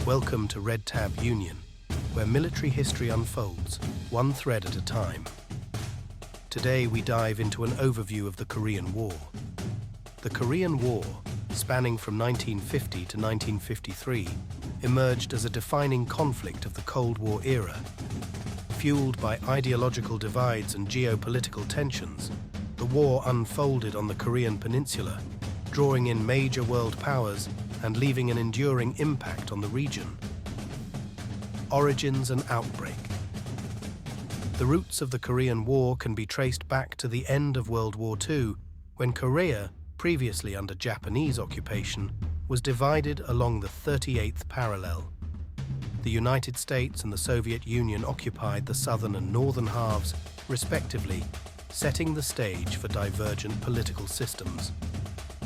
Welcome to Red Tab Union, where military history unfolds, one thread at a time. Today we dive into an overview of the Korean War. The Korean War, spanning from 1950 to 1953, emerged as a defining conflict of the Cold War era. Fueled by ideological divides and geopolitical tensions, the war unfolded on the Korean peninsula, drawing in major world powers and leaving an enduring impact on the region. Origins and outbreak. The roots of the Korean War can be traced back to the end of World War II, when Korea, previously under Japanese occupation, was divided along the 38th parallel. The United States and the Soviet Union occupied the southern and northern halves, respectively, setting the stage for divergent political systems.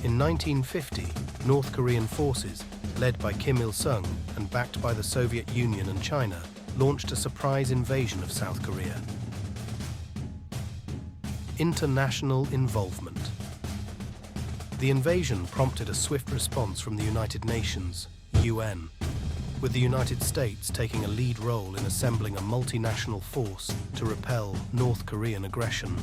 In 1950, North Korean forces, led by Kim Il-sung and backed by the Soviet Union and China, launched a surprise invasion of South Korea. International involvement. The invasion prompted a swift response from the United Nations, UN, with the United States taking a lead role in assembling a multinational force to repel North Korean aggression.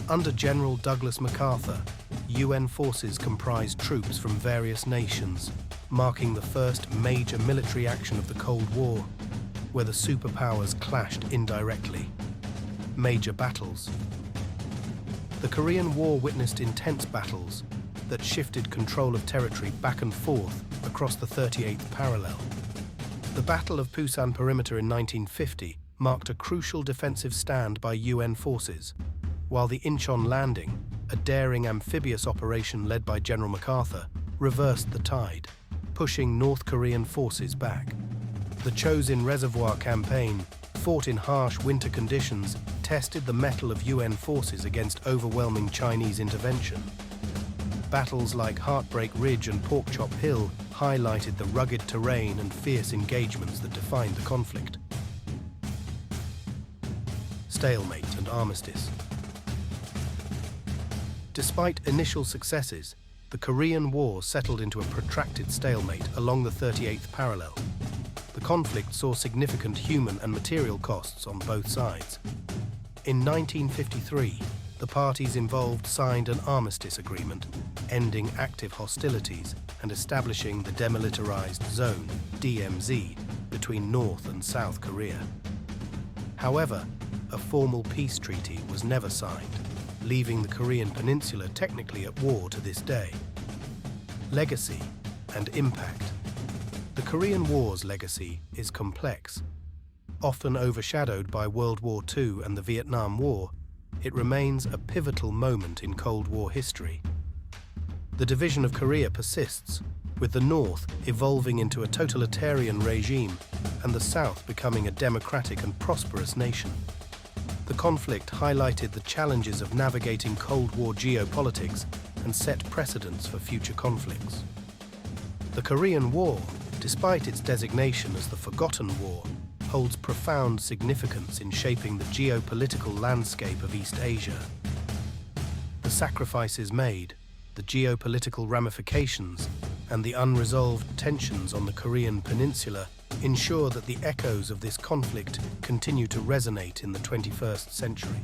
Under General Douglas MacArthur, UN forces comprised troops from various nations, marking the first major military action of the Cold War, where the superpowers clashed indirectly. Major battles. The Korean War witnessed intense battles that shifted control of territory back and forth across the 38th parallel. The Battle of Pusan Perimeter in 1950 marked a crucial defensive stand by UN forces, while the Incheon landing, a daring amphibious operation led by General MacArthur, reversed the tide, pushing North Korean forces back. The Chosin Reservoir campaign, fought in harsh winter conditions, tested the mettle of UN forces against overwhelming Chinese intervention. Battles like Heartbreak Ridge and Porkchop Hill highlighted the rugged terrain and fierce engagements that defined the conflict. Stalemate and armistice. Despite initial successes, the Korean War settled into a protracted stalemate along the 38th parallel. The conflict saw significant human and material costs on both sides. In 1953, the parties involved signed an armistice agreement, ending active hostilities and establishing the Demilitarized Zone, DMZ, between North and South Korea. However, a formal peace treaty was never signed, leaving the Korean peninsula technically at war to this day. Legacy and impact. The Korean War's legacy is complex. Often overshadowed by World War II and the Vietnam War, it remains a pivotal moment in Cold War history. The division of Korea persists, with the North evolving into a totalitarian regime and the South becoming a democratic and prosperous nation. The conflict highlighted the challenges of navigating Cold War geopolitics and set precedents for future conflicts. The Korean War, despite its designation as the Forgotten War, holds profound significance in shaping the geopolitical landscape of East Asia. The sacrifices made, the geopolitical ramifications, and the unresolved tensions on the Korean peninsula ensure that the echoes of this conflict continue to resonate in the 21st century.